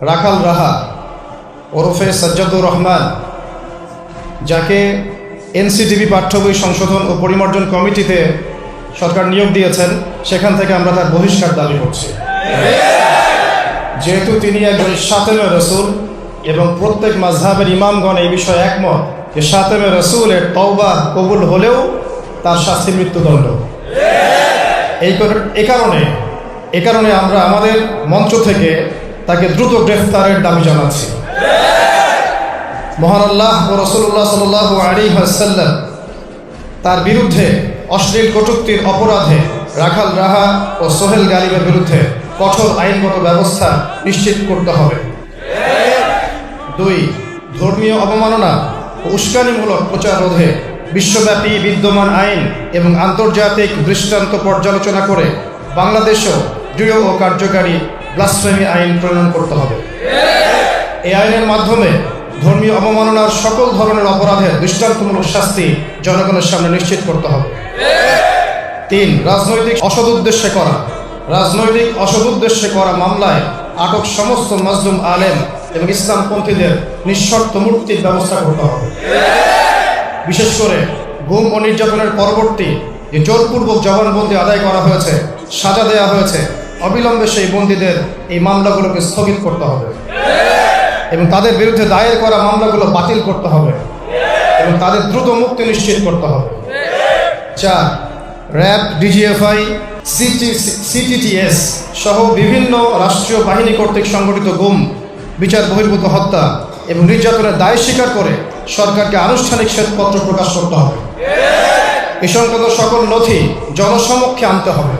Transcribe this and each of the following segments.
রাখাল রাহা ওরফে সাজ্জাদুর রহমান, যাকে এনসিটিভি পাঠ্য বই সংশোধন ও পরিমার্জন কমিটিতে সরকার নিয়োগ দিয়েছেন, সেখান থেকে আমরা তার বহিষ্কার দাবি করছি। যেহেতু তিনি একজন শাতেমে রসুল এবং প্রত্যেক মাযহাবের ইমামগণ এই বিষয়ে একমত যে শাতেমে রসুলের তওবা কবুল হলেও তার শাস্তি মৃত্যুদণ্ড। এই কারণে আমরা আমাদের মঞ্চ থেকে তাকে দ্রুত গ্রেফতারের দাবি জানাচ্ছি। মহান আল্লাহ ও রাসূলুল্লাহ সাল্লাল্লাহু আলাইহি ওয়াসাল্লাম তার বিরুদ্ধে অশ্লীল কটূক্তির অপরাধে রাখাল রাহা ও সোহেল গালিবের বিরুদ্ধে কঠোর আইনগত ব্যবস্থা নিশ্চিত করতে হবে। 2. ধর্মীয় অবমাননা ও উস্কানিমূলক প্রচার রোধে বিশ্বব্যাপী বিদ্যমান আইন এবং আন্তর্জাতিক দৃষ্টান্ত পর্যালোচনা করে বাংলাদেশেও দৃঢ় ও কার্যকারী ব্লাসফেমি আইন প্রণয়ন করতে হবে। এই আইনের মাধ্যমে ধর্মীয় অবমাননার সকল ধরনের অপরাধের দৃষ্টান্তমূলক শাস্তি জনগণের সামনে নিশ্চিত করতে হবে। 3. রাজনৈতিক অসৎ উদ্দেশ্যে করা মামলায় আটক সমস্ত মাজলুম আলেম এবং ইসলামপন্থীদের নিঃশর্ত মুক্তির ব্যবস্থা করতে হবে। বিশেষ করে গুম ও নির্যাতনের পরবর্তী যে জোরপূর্বক জবানবন্দি আদায় করা হয়েছে, সাজা দেওয়া হয়েছে, অবিলম্বে সেই বন্দীদের এই মামলাগুলোকে স্থগিত করতে হবে এবং তাদের বিরুদ্ধে দায়ের করা মামলাগুলো বাতিল করতে হবে এবং তাদের দ্রুত মুক্তি নিশ্চিত করতে হবে। 4. র্যাব, ডিজিএফআই, সিটিটিএস সহ বিভিন্ন রাষ্ট্রীয় বাহিনী কর্তৃক সংগঠিত গুম, বিচার বহির্ভূত হত্যা এবং নির্যাতনের দায় স্বীকার করে সরকারকে আনুষ্ঠানিক শ্বেতপত্র প্রকাশ করতে হবে। এ সংক্রান্ত সকল নথি জনসমক্ষে আনতে হবে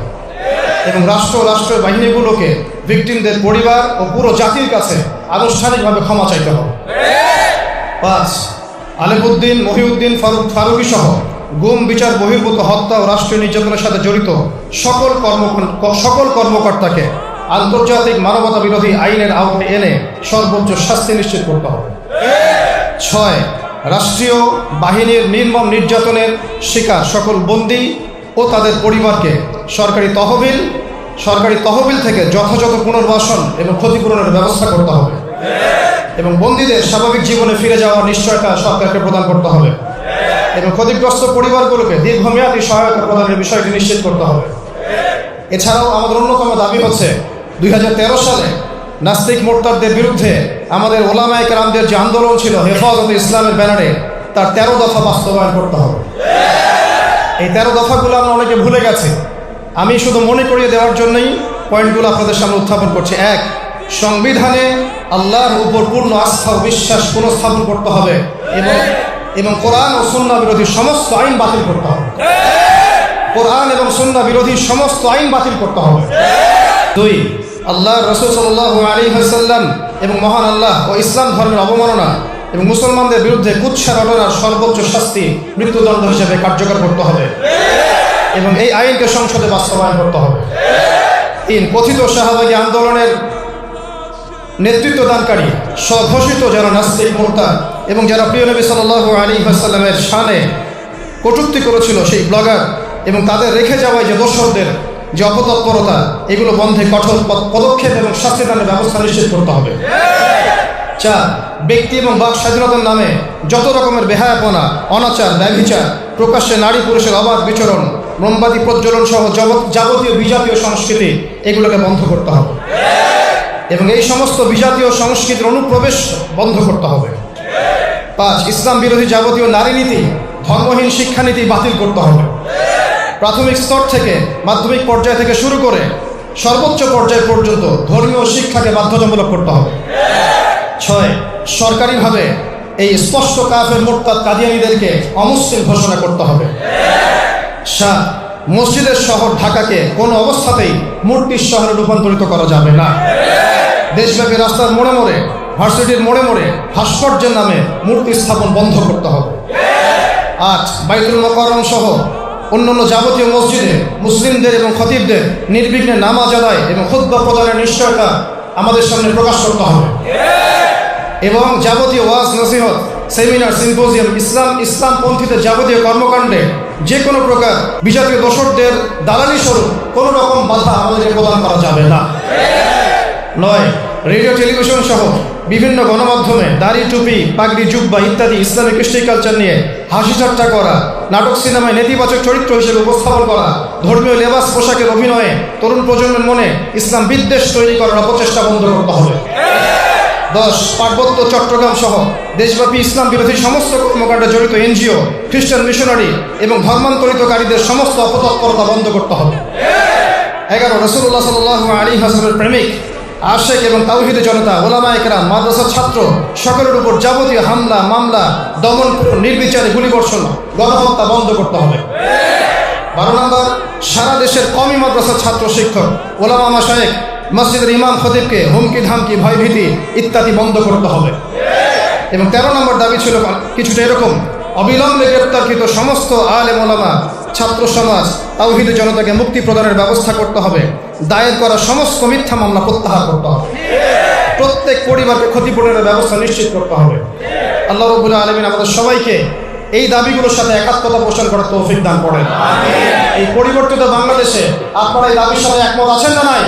এবং রাষ্ট্রের বাহিনীগুলোকে ভিকটিমদের পরিবার ও পুরো জাতির কাছে আনুষ্ঠানিকভাবে ক্ষমা চাইতে হবে। 5. আলেমউদ্দিন, মহিউদ্দিন, ফারুকী সহ গুম, বিচার বহির্ভূত হত্যা ও রাষ্ট্রীয় নির্যাতনের সাথে জড়িত সকল কর্মকর্তাকে আন্তর্জাতিক মানবতা বিরোধী আইনের আওতায় এনে সর্বোচ্চ শাস্তি নিশ্চিত করতে হবে। 6. রাষ্ট্রীয় বাহিনীর নির্মম নির্যাতনের শিকার সকল বন্দী ও তাদের পরিবারকে সরকারি তহবিল থেকে যথাযথ পুনর্বাসন এবং ক্ষতিপূরণের ব্যবস্থা করতে হবে এবং বন্দীদের স্বাভাবিক জীবনে ফিরে যাওয়ার নিশ্চয়তা সরকারকে প্রদান করতে হবে এবং ক্ষতিগ্রস্ত পরিবারগুলোকে দীর্ঘমেয়াদী সহায়তা প্রদানের বিষয়টি নিশ্চিত করতে হবে। এছাড়াও আমাদের অন্যতম দাবি হচ্ছে 2013 সালে নাস্তিক মোরতাদদের বিরুদ্ধে আমাদের ওলামায়ে কেরামদের যে আন্দোলন ছিল হেফাজতে ইসলামের ব্যানারে, তার 13 দফা বাস্তবায়ন করতে হবে। এই 13 দফাগুলো আমরা অনেকে ভুলে গেছি। আমি শুধু মনে করিয়ে দেওয়ার জন্যই পয়েন্টগুলো আপনাদের সামনে উত্থাপন করছি। 1. সংবিধানে আল্লাহর উপর পূর্ণ আস্থা ও বিশ্বাস পুনঃস্থাপন করতে হবে এবং কোরআন ও সুন্নাহ বিরোধী সমস্ত আইন বাতিল করতে হবে। কোরআন এবং সুন্নাহ বিরোধী সমস্ত আইন বাতিল করতে হবে। 2. আল্লাহর রাসূল সাল্লাল্লাহু আলাইহি ওয়াসাল্লাম এবং মহান আল্লাহ ও ইসলাম ধর্মের অবমাননা এবং মুসলমানদের বিরুদ্ধে কুৎসা রটনার সর্বোচ্চ শাস্তি মৃত্যুদণ্ড হিসেবে কার্যকর করতে হবে এবং এই আইনকে সংসদে বাস্তবায়ন করতে হবে। 3. কথিত শাহবাগী আন্দোলনের নেতৃত্ব দানকারী স্বঘোষিত যারা নাস্তিক মোরতাদ এবং যারা প্রিয় নবী সাল্লাল্লাহু আলাইহি ওয়াসাল্লামের শানে কটূক্তি করেছিল, সেই ব্লগার এবং তাদের রেখে যাওয়ায় যে দোসরদের যে অপতৎপরতা, এগুলো বন্ধে কঠোর পদক্ষেপ এবং শাস্তিদানের ব্যবস্থা নিশ্চিত করতে হবে। 4. ব্যক্তি এবং বাক স্বাধীনতার নামে যত রকমের বেহায়াপনা, অনাচার, ব্যভিচার, প্রকাশ্যে নারী পুরুষের অবাধ বিচরণ, মোমবাতি প্রজ্বলন সহ যাবতীয় বিজাতীয় সংস্কৃতি, এগুলোকে বন্ধ করতে হবে এবং এই সমস্ত বিজাতীয় সংস্কৃতির অনুপ্রবেশ বন্ধ করতে হবে। 5. ইসলাম বিরোধী যাবতীয় নারী নীতি, ধর্মহীন শিক্ষানীতি বাতিল করতে হবে। প্রাথমিক স্তর থেকে মাধ্যমিক পর্যায় থেকে শুরু করে সর্বোচ্চ পর্যায় পর্যন্ত ধর্মীয় শিক্ষাকে বাধ্যতামূলক করতে হবে। 6. সরকারিভাবে এই স্পষ্ট কাফের মোরতাদ কাদিয়ানীদেরকে অমুসলিম ঘোষণা করতে হবে। 7. মসজিদের শহর ঢাকাকে কোনো অবস্থাতেই মূর্তির শহরে রূপান্তরিত করা যাবে না। দেশব্যাপী রাস্তার মোড়ে মোড়ে, ভার্সিটির মোড়ে মোড়ে ভাস্কর্যের নামে মূর্তি স্থাপন বন্ধ করতে হবে। 8. বাইতুল মুকাররম সহ অন্যান্য যাবতীয় মসজিদে মুসলিমদের এবং খতিবদের নির্বিঘ্নে নামাজ আদায় এবং খুতবা প্রদানের নিশ্চয়তা আমাদের সামনে প্রকাশ করতে হবে এবং যাবতীয় ওয়াজ, নসিহত, সেমিনার, সিম্পোজিয়াম, ইসলামপন্থীদের যাবতীয় কর্মকাণ্ডে যে কোনো প্রকার বিজাতীয় দোসরদের দালালি স্বরূপ কোনো রকম বাধা আমাদেরকে প্রদান করা যাবে না। 9. রেডিও টেলিভিশন সহ বিভিন্ন গণমাধ্যমে দাড়ি টুপি পাগড়ি জুব্বা ইত্যাদি ইসলামিক কৃষ্টি কালচার নিয়ে হাসি ঠাট্টা করা, নাটক সিনেমায় নেতিবাচক চরিত্র হিসেবে উপস্থাপন করা, ধর্মীয় লেবাস পোশাকের অভিনয়ে তরুণ প্রজন্মের মনে ইসলাম বিদ্বেষ তৈরি করার অপচেষ্টা বন্ধ করতে হবে। 10. পার্বত্য চট্টগ্রাম সহ দেশব্যাপী ইসলাম বিরোধী সমস্ত কর্মকাণ্ডে জড়িত এনজিও, খ্রিস্টান মিশনারি এবং ধর্মান্তরিতকারীদের সমস্ত অপতৎপরতা বন্ধ করতে হবে। 11. রাসূলুল্লাহ সাল্লাল্লাহু আলাইহি ওয়াসাল্লামের প্রেমিক, আশেক এবং তাওহীদের জনতা, ওলামায়ে কেরাম, মাদ্রাসার ছাত্র সকলের উপর যাবতীয় হামলা, মামলা, দমন, নির্বিচারে গুলিবর্ষণ, গণহত্যা বন্ধ করতে হবে। 12 নম্বর, সারা দেশের কওমি মাদ্রাসার ছাত্র শিক্ষক, ওলামা মাশায়েখ, মসজিদের ইমাম খতিবকে হুমকি ধামকি ভয়ভীতি ইত্যাদি বন্ধ করতে হবে। এবং 13 নম্বর দাবি ছিল কিছুটা এরকম: অবিলম্বে গ্রেপ্তারকৃত সমস্ত আলেম ওলামা, ছাত্র সমাজ, তাওহীদের জনতাকে মুক্তি প্রদানের ব্যবস্থা করতে হবে। দায়ের করা সমস্ত মিথ্যা মামলা প্রত্যাহার করতে হবে। প্রত্যেক পরিবারকে ক্ষতিপূরণের ব্যবস্থা নিশ্চিত করতে হবে। আল্লাহ রাব্বুল আলামিন আমাদের সবাইকে এই দাবিগুলোর সাথে একাত্মতা পোষণ করার তৌফিক দান করেন। এই পরিবর্তিত বাংলাদেশে আপনারা এই দাবির সাথে একমত আছেন না নাই?